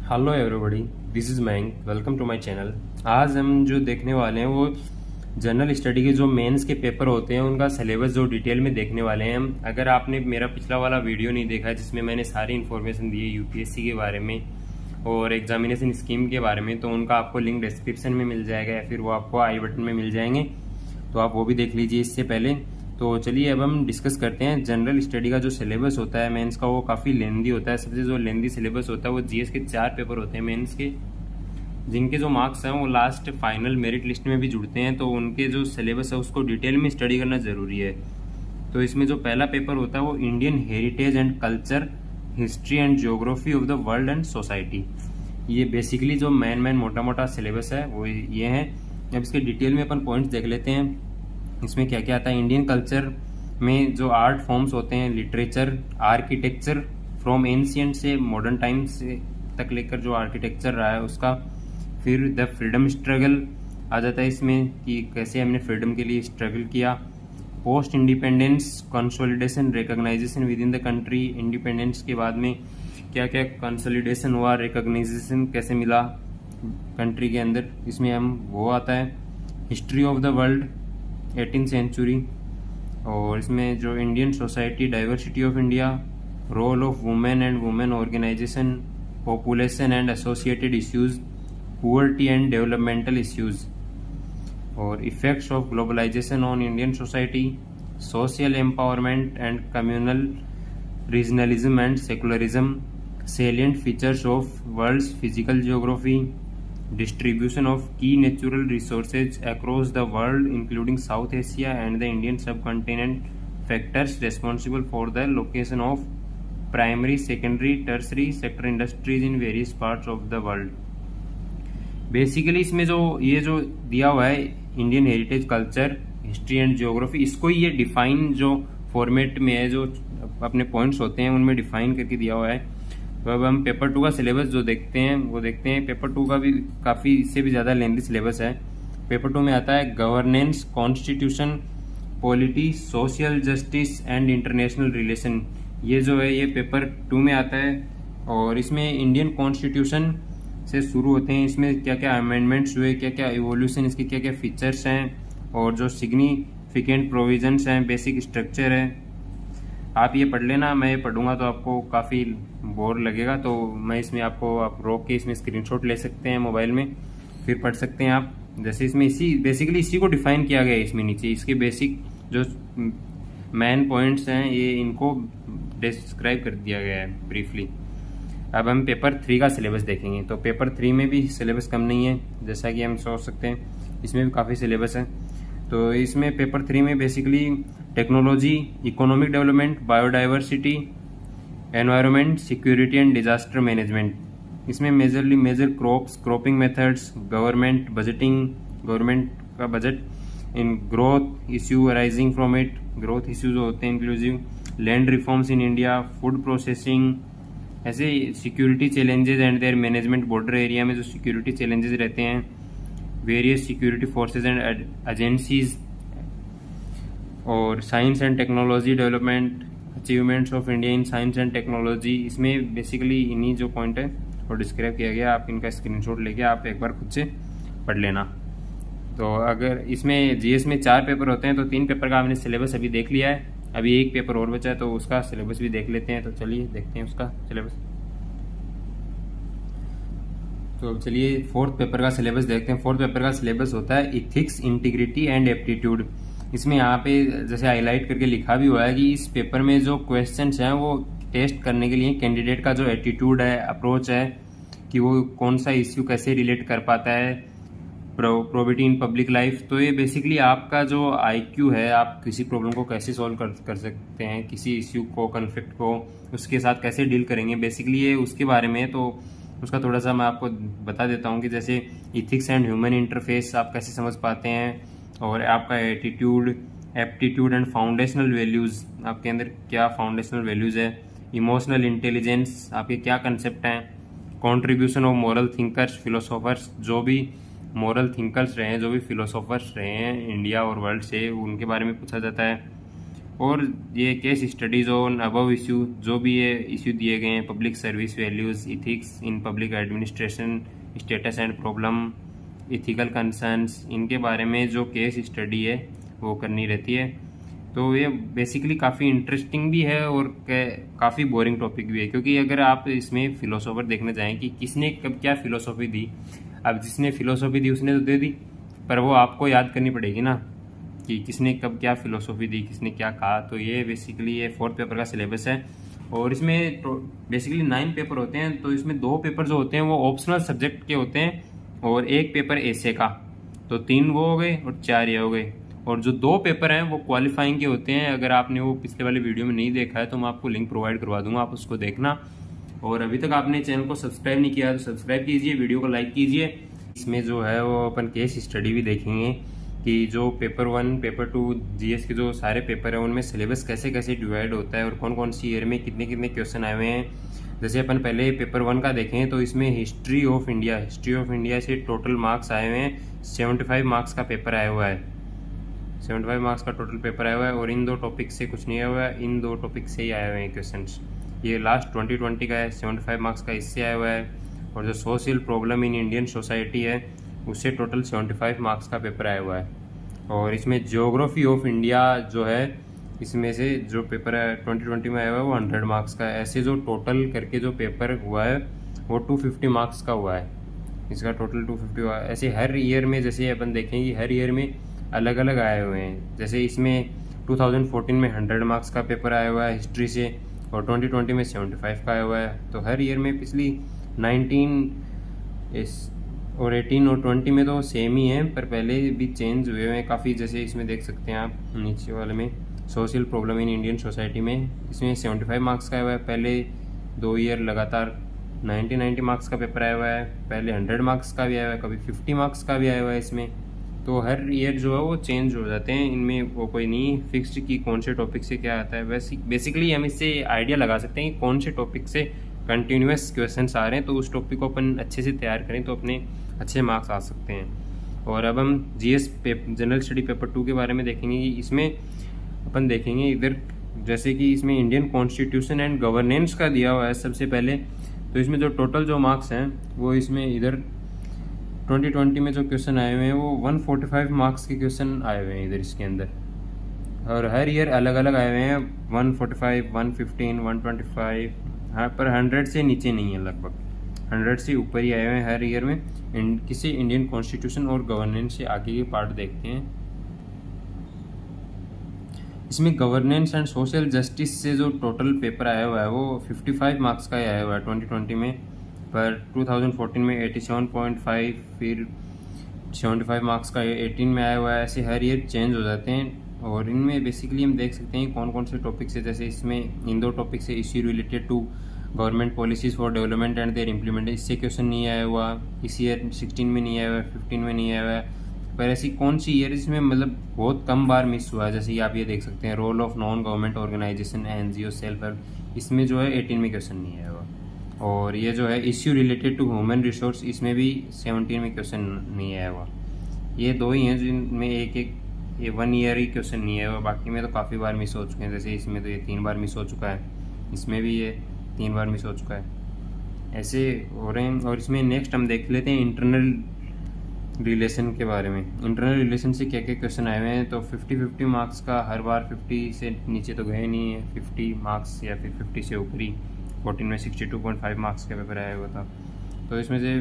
Hello everybody, this is Mayank. Welcome to my channel. आज हम जो देखने वाले हैं वो जनरल स्टडी के जो मेंस के पेपर होते हैं उनका सिलेबस जो डिटेल में देखने वाले हैं हम। अगर आपने मेरा पिछला वाला वीडियो नहीं देखा है जिसमें मैंने सारी इन्फॉर्मेशन दी है यूपीएससी के बारे में और एग्जामिनेशन स्कीम के बारे में, तो उनका आपको लिंक डिस्क्रिप्शन में मिल जाएगा या फिर वो आपको आई बटन में मिल जाएंगे, तो आप वो भी देख लीजिए इससे पहले। तो चलिए अब हम डिस्कस करते हैं। जनरल स्टडी का जो सिलेबस होता है मेंस का वो काफ़ी लेंदी होता है। सबसे जो लेंदी सिलेबस होता है वो जीएस के 4 पेपर होते हैं मेंस के, जिनके जो मार्क्स हैं वो लास्ट फाइनल मेरिट लिस्ट में भी जुड़ते हैं। तो उनके जो सिलेबस है उसको डिटेल में स्टडी करना ज़रूरी है। तो इसमें जो पहला पेपर होता है वो Indian heritage and culture, history and geography of the world and society. ये बेसिकली जो मेन मोटा मोटा सिलेबस है वो ये है। अब इसके डिटेल में अपन पॉइंट्स देख लेते हैं। इसमें क्या क्या आता है। इंडियन कल्चर में जो आर्ट फॉर्म्स होते हैं, लिटरेचर, आर्किटेक्चर फ्रॉम एंशियंट से मॉडर्न टाइम्स तक लेकर जो आर्किटेक्चर रहा है उसका। फिर द फ्रीडम स्ट्रगल आ जाता है इसमें कि कैसे हमने फ्रीडम के लिए स्ट्रगल किया। Post independence consolidation reorganisation within the country. Independence के बाद में क्या क्या कंसोलिडेशन हुआ, रिकॉग्नाइजेशन कैसे मिला कंट्री के अंदर, इसमें हम वो आता है। History of the world 18th century, और इसमें जो Indian society, diversity of India, role of women and women organisation, population and associated issues, poverty and developmental issues, और effects of globalisation on Indian society, social empowerment and communal regionalism and secularism, salient features of world's physical geography, distribution of key natural resources across the world including South Asia and the Indian subcontinent, factors responsible for the location of primary, secondary, tertiary sector industries in various parts of the world। Basically इसमें जो ये जो दिया हुआ है Indian heritage, culture, history and geography, इसको ये define जो फॉर्मेट में है, जो अपने पॉइंट्स होते हैं उनमें डिफाइन करके दिया हुआ है। तो अब हम पेपर 2 का सिलेबस जो देखते हैं वो देखते हैं। पेपर 2 का भी काफ़ी इससे भी ज़्यादा लेंथी सिलेबस है। पेपर 2 में आता है governance, constitution, polity, social justice and international relation. ये जो है ये पेपर 2 में आता है, और इसमें इंडियन कॉन्स्टिट्यूशन से शुरू होते हैं। इसमें क्या क्या अमेंडमेंट्स हुए, क्या क्या इवोल्यूशन, इसके क्या क्या फीचर्स हैं, और जो सिग्निफिकेंट प्रोविजंस हैं, बेसिक स्ट्रक्चर है। आप ये पढ़ लेना, मैं ये पढ़ूंगा तो आपको काफ़ी बोर लगेगा, तो मैं इसमें आपको आप रोक के इसमें स्क्रीनशॉट ले सकते हैं मोबाइल में, फिर पढ़ सकते हैं आप। जैसे इसमें इसी बेसिकली इसी को डिफाइन किया गया है इसमें नीचे। इसके बेसिक जो मेन पॉइंट्स हैं ये इनको डिस्क्राइब कर दिया गया है ब्रीफली। अब हम पेपर 3 का सिलेबस देखेंगे। तो पेपर 3 में भी सिलेबस कम नहीं है, जैसा कि हम सोच सकते हैं, इसमें भी काफ़ी सिलेबस है। तो इसमें पेपर 3 में basically technology, economic development, biodiversity, environment, security and disaster management. इसमें major crops, cropping methods, government budgeting, government का budget, in growth issue arising from it, growth issue जो होते हैं inclusive, land reforms in India, food processing, ऐसे security challenges and their management, border area में जो security challenges रहते हैं, various security forces and agencies, और science and technology development, achievements of India in science and technology. इसमें basically इन्हीं जो point है वो डिस्क्राइब किया गया। आप इनका स्क्रीनशॉट लेके आप एक बार खुद से पढ़ लेना। तो अगर इसमें जीएस में 4 पेपर होते हैं तो 3 पेपर का हमने सिलेबस अभी देख लिया है, अभी एक पेपर और बचा है तो उसका सिलेबस भी देख लेते हैं। तो चलिए देखते हैं उसका सिलेबस। तो चलिए 4th पेपर का सिलेबस देखते हैं। 4th पेपर का सिलेबस होता है इथिक्स, इंटीग्रिटी एंड एप्टीट्यूड। इसमें यहाँ पे जैसे हाईलाइट करके लिखा भी हुआ है कि इस पेपर में जो क्वेश्चंस हैं वो टेस्ट करने के लिए कैंडिडेट का जो एटीट्यूड है, अप्रोच है, कि वो कौन सा इश्यू कैसे रिलेट कर पाता है, प्रोबिटी इन पब्लिक लाइफ। तो ये बेसिकली आपका जो आईक्यू है, आप किसी प्रॉब्लम को कैसे सॉल्व कर सकते हैं, किसी इश्यू को, कन्फ्लिक्ट को, उसके साथ कैसे डील करेंगे, बेसिकली ये उसके बारे में। तो उसका थोड़ा सा मैं आपको बता देता हूँ कि जैसे इथिक्स एंड ह्यूमन इंटरफेस आप कैसे समझ पाते हैं, और आपका attitude, aptitude and foundational values, आपके अंदर क्या फाउंडेशनल वैल्यूज़ है, इमोशनल इंटेलिजेंस, आपके क्या कंसेप्ट हैं, contribution of moral thinkers, philosophers, जो भी मॉरल थिंकर्स रहे हैं, जो भी फिलोसोफर्स रहे हैं इंडिया और वर्ल्ड से, उनके बारे में पूछा जाता है। और ये case studies on above issue जो भी ये इशू दिए गए हैं, public service values, ethics in public administration, status and problem, ethical concerns, इनके बारे में जो केस स्टडी है वो करनी रहती है। तो ये बेसिकली काफ़ी इंटरेस्टिंग भी है और काफ़ी बोरिंग टॉपिक भी है, क्योंकि अगर आप इसमें फिलोसोफर देखने जाएं कि किसने कब क्या फिलोसॉफी दी, अब जिसने फिलोसॉफी दी उसने तो दे दी, पर वो आपको याद करनी पड़ेगी ना कि किसने कब क्या फिलोसॉफी दी, किसने क्या कहा। तो ये बेसिकली ये 4th पेपर का सिलेबस है और इसमें बेसिकली 9 पेपर होते हैं। तो इसमें 2 पेपर जो होते हैं वो ऑप्शनल सब्जेक्ट के होते हैं और 1 पेपर ऐसे का, तो 3 वो हो गए और 4 ये हो गए। और जो 2 पेपर हैं वो क्वालिफाइंग के होते हैं। अगर आपने वो पिछले वाले वीडियो में नहीं देखा है तो मैं आपको लिंक प्रोवाइड करवा दूंगा, आप उसको देखना। और अभी तक आपने चैनल को सब्सक्राइब नहीं किया तो सब्सक्राइब कीजिए, वीडियो को लाइक कीजिए। इसमें जो है वो अपन केस स्टडी भी देखेंगे कि जो पेपर 1 पेपर 2 जीएस के जो सारे पेपर हैं उनमें सिलेबस कैसे कैसे डिवाइड होता है और कौन कौन सी ईयर में कितने कितने क्वेश्चन आए हुए हैं। जैसे अपन पहले पेपर 1 का देखें तो इसमें हिस्ट्री ऑफ इंडिया से टोटल मार्क्स आए हुए हैं। 75 मार्क्स का पेपर आया हुआ है, 75 मार्क्स का टोटल पेपर आया हुआ है और इन 2 टॉपिक से कुछ नहीं आया हुआ है, इन 2 टॉपिक से ही आए हुए हैं क्वेश्चंस। ये लास्ट 2020 का है, 75 मार्क्स का इससे आया हुआ है। और जो social problem in Indian society है उससे टोटल 75 मार्क्स का पेपर आया हुआ है। और इसमें ज्योग्राफी ऑफ इंडिया जो है इसमें से जो पेपर है 2020 में आया हुआ है वो 100 मार्क्स का है। ऐसे जो टोटल करके जो पेपर हुआ है वो 250 मार्क्स का हुआ है, इसका टोटल 250 हुआ है। ऐसे हर ईयर में जैसे अपन देखेंगे हर ईयर में अलग अलग आए हुए हैं। जैसे इसमें 2014 में 100 मार्क्स का पेपर आया हुआ है हिस्ट्री से और 2020 में 75 का आया हुआ है। तो हर ईयर में पिछली 19 और 18 और 20 में तो सेम ही है, पर पहले भी चेंज हुए हैं काफ़ी। जैसे इसमें देख सकते हैं आप नीचे वाले में social problem in Indian society में इसमें 75 मार्क्स का आया हुआ है। पहले 2 ईयर लगातार 90 मार्क्स का पेपर आया हुआ है, पहले 100 मार्क्स का भी आया हुआ है, कभी 50 मार्क्स का भी आया हुआ है इसमें। तो हर ईयर जो है वो चेंज हो जाते हैं, इनमें वो कोई नहीं फिक्स्ड कि कौन से टॉपिक से क्या आता है। बेसिकली हम इससे आइडिया लगा सकते हैं कि कौन से टॉपिक से कंटिन्यूस क्वेश्चंस आ रहे हैं, तो उस टॉपिक को अपन अच्छे से तैयार करें तो अपने अच्छे मार्क्स आ सकते हैं। और अब हम जीएस जनरल स्टडी पेपर 2 के बारे में देखेंगे कि इसमें अपन देखेंगे इधर जैसे कि इसमें इंडियन कॉन्स्टिट्यूशन एंड गवर्नेंस का दिया हुआ है सबसे पहले। तो इसमें जो टोटल जो मार्क्स हैं वो इसमें इधर 2020 में जो क्वेश्चन आए हुए हैं वो 145 मार्क्स के क्वेश्चन आए हुए हैं इधर इसके अंदर। और हर ईयर अलग अलग आए हुए हैं, 145, 115, 125, हाँ, पर 100 से नीचे नहीं है, लगभग 100 से ऊपर ही आए हुए हैं हर ईयर में। किसी इंडियन कॉन्स्टिट्यूशन और गवर्नेंस से आगे के पार्ट देखते हैं। इसमें गवर्नेंस एंड सोशल जस्टिस से जो टोटल पेपर आया हुआ है वो 55 मार्क्स का ही आया हुआ है 2020 में, पर 2014 में 87.5, फिर 75 मार्क्स का 18 में आया हुआ है। ऐसे हर ईयर चेंज हो जाते हैं और इनमें बेसिकली हम देख सकते हैं कौन कौन से टॉपिक से। जैसे इसमें इन 2 टॉपिक से issue related to government policies for development and their implement, इससे क्वेश्चन नहीं आया हुआ। इस ईयर 16 में नहीं आया हुआ है, 15 में नहीं आया हुआ है। पर ऐसी कौन सी ईयर इसमें मतलब बहुत कम बार मिस हुआ है, जैसे कि आप ये देख सकते हैं role of non government organisation NGO self help, इसमें जो है 18 में क्वेश्चन नहीं आया हुआ। और ये जो है issue related to human resource, इसमें भी 17 में क्वेश्चन नहीं आया हुआ। ये 2 ही हैं जिनमें एक ये 1 ईयर ही क्वेश्चन नहीं आया हुआ, बाकी में तो काफ़ी बार मिस हो चुके हैं। जैसे इसमें तो ये 3 बार मिस हो चुका है, इसमें भी ये 3 बार मिस हो चुका है, ऐसे हो रहे हैं। और इसमें नेक्स्ट हम देख लेते हैं इंटरनल रिलेशन के बारे में। इंटरनल रिलेशन से क्या क्या क्वेश्चन आए हुए हैं। तो 50-50 मार्क्स का हर बार 50 से नीचे तो गए नहीं है, 50 मार्क्स या फिर 50 से ऊपरी। 14 में 62.5 मार्क्स का पेपर आया हुआ था। तो इसमें से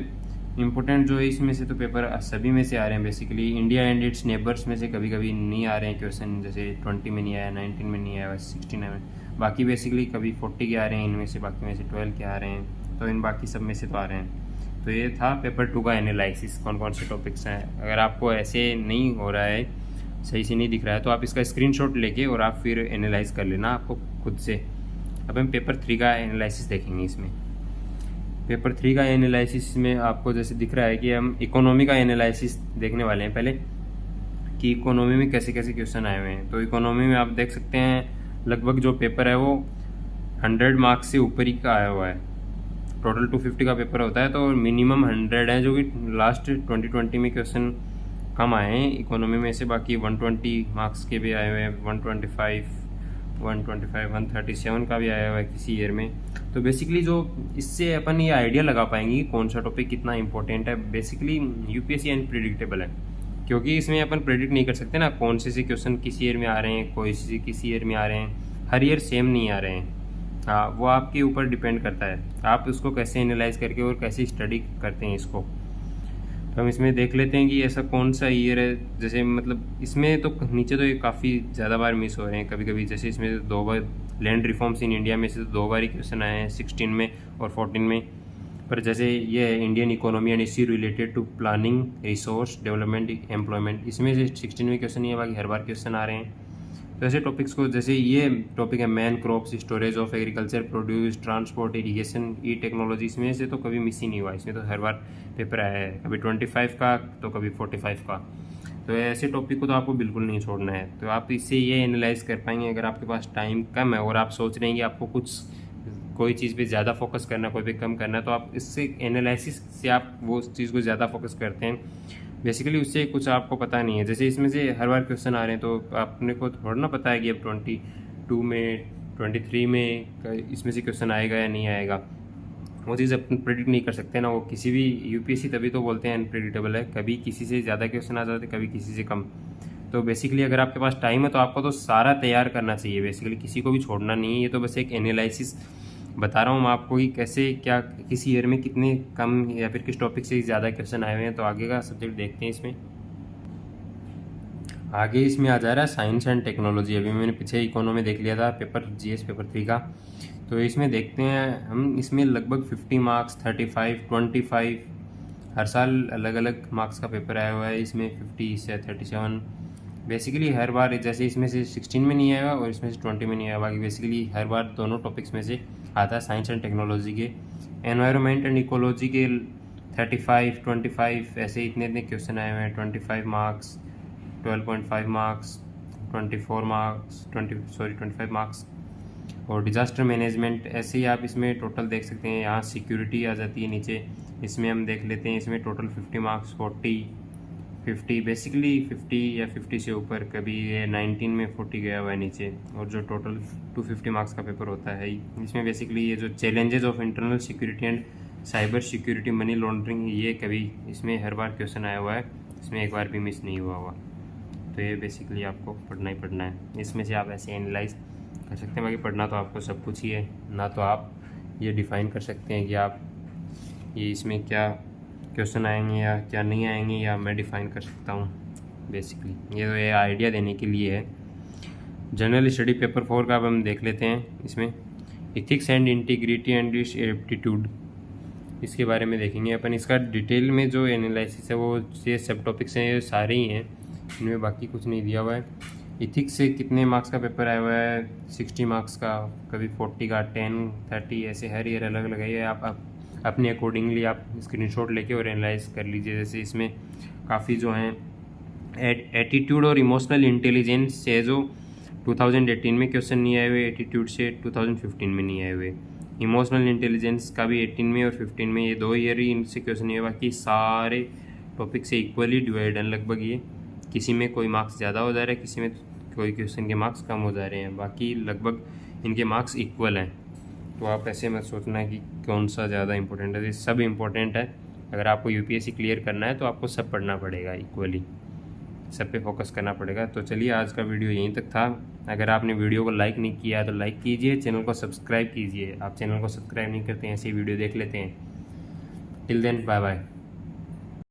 इम्पोर्टेंट जो है इसमें से तो पेपर सभी में से आ रहे हैं basically. India and it's neighbours में से कभी कभी नहीं आ रहे हैं क्वेश्चन, जैसे 20 में नहीं आया, 19 में नहीं आया, 16 में। बाकी बेसिकली कभी 40 के आ रहे हैं इनमें से, बाकी में से 12 के आ रहे हैं, तो इन बाकी सब में से तो आ रहे हैं। तो ये था पेपर 2 का एनालिसिस, कौन कौन से टॉपिक्स हैं। अगर आपको ऐसे नहीं हो रहा है, सही से नहीं दिख रहा है, तो आप इसका स्क्रीनशॉट लेके और आप फिर एनालाइज कर लेना आपको खुद से। अब हम पेपर 3 का एनालिसिस देखेंगे। इसमें पेपर 3 का एनालिसिस में आपको जैसे दिख रहा है कि हम इकोनॉमी का एनालिसिस देखने वाले हैं पहले, कि इकोनॉमी में कैसे कैसे क्वेश्चन आए हुए हैं। तो इकोनॉमी में आप देख सकते हैं लगभग जो पेपर है वो 100 मार्क्स से ऊपर ही का आया हुआ है। टोटल 250 का पेपर होता है, तो मिनिमम 100 है, जो कि लास्ट 2020 में क्वेश्चन कम आए हैं इकोनॉमी में से। बाकी 120 मार्क्स के भी आए हुए हैं, 125 125 137 का भी आया हुआ है किसी ईयर में। तो बेसिकली जो इससे अपन ये आइडिया लगा पाएंगे कि कौन सा टॉपिक कितना इंपॉर्टेंट है। बेसिकली यूपीएससी अनप्रिडिक्टेबल है, क्योंकि इसमें अपन प्रेडिक्ट नहीं कर सकते ना कौन से क्वेश्चन किस ईयर में आ रहे हैं, कोई से किस ईयर में आ रहे हैं, हर ईयर सेम नहीं आ रहे हैं। हाँ, वो आपके ऊपर डिपेंड करता है आप उसको कैसे एनालाइज करके और कैसे स्टडी करते हैं इसको। तो हम इसमें देख लेते हैं कि ऐसा कौन सा ईयर है। जैसे मतलब इसमें तो नीचे तो ये काफ़ी ज़्यादा बार मिस हो रहे हैं कभी कभी। जैसे इसमें 2 बार लैंड रिफॉर्म्स इन इंडिया में से तो 2 बार ही क्वेश्चन आए हैं, 16 में और 14 में। पर जैसे ये है Indian economy and issue related to planning resource development employment, इसमें से 16 में क्वेश्चन ही है, बाकी हर बार क्वेश्चन आ रहे हैं। तो ऐसे टॉपिक्स को, जैसे ये टॉपिक है man crops, storage of agriculture produce, transport, irrigation, E technology, इसमें से तो कभी मिस ही नहीं हुआ। इसमें तो हर बार पेपर आया है, कभी 25 का तो कभी 45 का। तो ऐसे टॉपिक को तो आपको बिल्कुल नहीं छोड़ना है। तो आप इससे ये एनालाइज कर पाएंगे अगर आपके पास टाइम कम है और आप सोच रहे हैं कि आपको कोई चीज़ पे ज़्यादा फोकस करना है, कोई पे कम करना है, तो आप इससे एनालिसिस से आप वो चीज़ को ज़्यादा फोकस करते हैं। बेसिकली उससे कुछ आपको पता नहीं है। जैसे इसमें से हर बार क्वेश्चन आ रहे हैं तो आपने को थोड़ा ना पता है कि अब 22 में 23 में इसमें से क्वेश्चन आएगा या नहीं आएगा। वो चीज़ अपन प्रेडिक्ट नहीं कर सकते ना। वो किसी भी यूपीएससी तभी तो बोलते हैं अनप्रेडिक्टेबल है, कभी किसी से ज़्यादा क्वेश्चन आ जाते, कभी किसी से कम। तो बेसिकली अगर आपके पास टाइम है तो आपको तो सारा तैयार करना चाहिए, बेसिकली किसी को भी छोड़ना नहीं है। ये तो बस एक एनालिसिस बता रहा हूँ मैं आपको कि कैसे क्या किस ईयर में कितने कम या फिर किस टॉपिक से ज़्यादा क्वेश्चन आए हुए हैं। तो आगे का सब्जेक्ट देखते हैं। इसमें आगे इसमें आ जा रहा है साइंस एंड टेक्नोलॉजी। अभी मैंने पीछे इकोनॉमी देख लिया था पेपर जीएस पेपर 3 का। तो इसमें देखते हैं हम, इसमें लगभग 50 मार्क्स, 35, 25 हर साल अलग अलग मार्क्स का पेपर आया हुआ है। इसमें 50 से 37 बेसिकली हर बार, जैसे इसमें से 16 में नहीं आएगा और इसमें से 20 में नहीं आएगा, बाकी बेसिकली हर बार दोनों टॉपिक्स में से आता है। साइंस एंड टेक्नोलॉजी के, एनवायरनमेंट एंड इकोलॉजी के 35, 25 ऐसे इतने क्वेश्चन आए हुए हैं। 25 मार्क्स, 12.5 मार्क्स, 25 मार्क्स। और डिज़ास्टर मैनेजमेंट ऐसे ही आप इसमें टोटल देख सकते हैं। यहाँ सिक्योरिटी आ जाती है नीचे, इसमें हम देख लेते हैं। इसमें टोटल 50 मार्क्स, 40, 50 बेसिकली 50 या 50 से ऊपर, कभी ये 19 में 40 गया हुआ है नीचे। और जो टोटल 250 मार्क्स का पेपर होता है, इसमें बेसिकली ये जो challenges of internal security and cyber security, money laundering, ये कभी इसमें हर बार क्वेश्चन आया हुआ है, इसमें एक बार भी मिस नहीं हुआ हुआ। तो ये बेसिकली आपको पढ़ना ही पढ़ना है। इसमें से आप ऐसे एनालाइज कर सकते हैं, बाकी पढ़ना तो आपको सब कुछ ही है ना। तो आप ये डिफ़ाइन कर सकते हैं कि आप ये इसमें क्या क्वेश्चन आएंगे या क्या नहीं आएंगे, या मैं डिफ़ाइन कर सकता हूँ। बेसिकली ये तो ये आइडिया देने के लिए है। जनरल स्टडी पेपर 4 का अब हम देख लेते हैं। इसमें ethics and integrity and aptitude, इसके बारे में देखेंगे अपन। इसका डिटेल में जो एनालिसिस है वो ये सब टॉपिक्स हैं, ये सारे ही हैं, इनमें बाकी कुछ नहीं दिया हुआ है। इथिक्स से कितने मार्क्स का पेपर आया हुआ है, 60 मार्क्स का, कभी 40 का, 10, 30 ऐसे हर ईयर अलग अलग है। आप अपने अकॉर्डिंगली आप स्क्रीनशॉट लेके और एनालाइज कर लीजिए। जैसे इसमें काफ़ी जो हैं एटीट्यूड और इमोशनल इंटेलिजेंस से जो 2018 में क्वेश्चन नहीं आए हुए, एटीट्यूड से 2015 में नहीं आए हुए। इमोशनल इंटेलिजेंस का भी 18 में और 15 में, ये 2 ईयर ही इनसे क्वेश्चन नहीं है। बाकी सारे टॉपिक से इक्वली डिवाइड है लगभग। ये किसी में कोई मार्क्स ज़्यादा हो जा रहा है, किसी में कोई क्वेश्चन के मार्क्स कम हो जा रहे हैं, बाकी लगभग इनके मार्क्स इक्वल हैं। तो आप ऐसे मत सोचना कि कौन सा ज़्यादा इंपॉर्टेंट है, ये सब इंपॉर्टेंट है। अगर आपको यूपीएससी क्लियर करना है तो आपको सब पढ़ना पड़ेगा, इक्वली सब पे फोकस करना पड़ेगा। तो चलिए आज का वीडियो यहीं तक था। अगर आपने वीडियो को लाइक नहीं किया तो लाइक कीजिए, चैनल को सब्सक्राइब कीजिए। आप चैनल को सब्सक्राइब नहीं करते हैं, ऐसे वीडियो देख लेते हैं। Till then bye bye.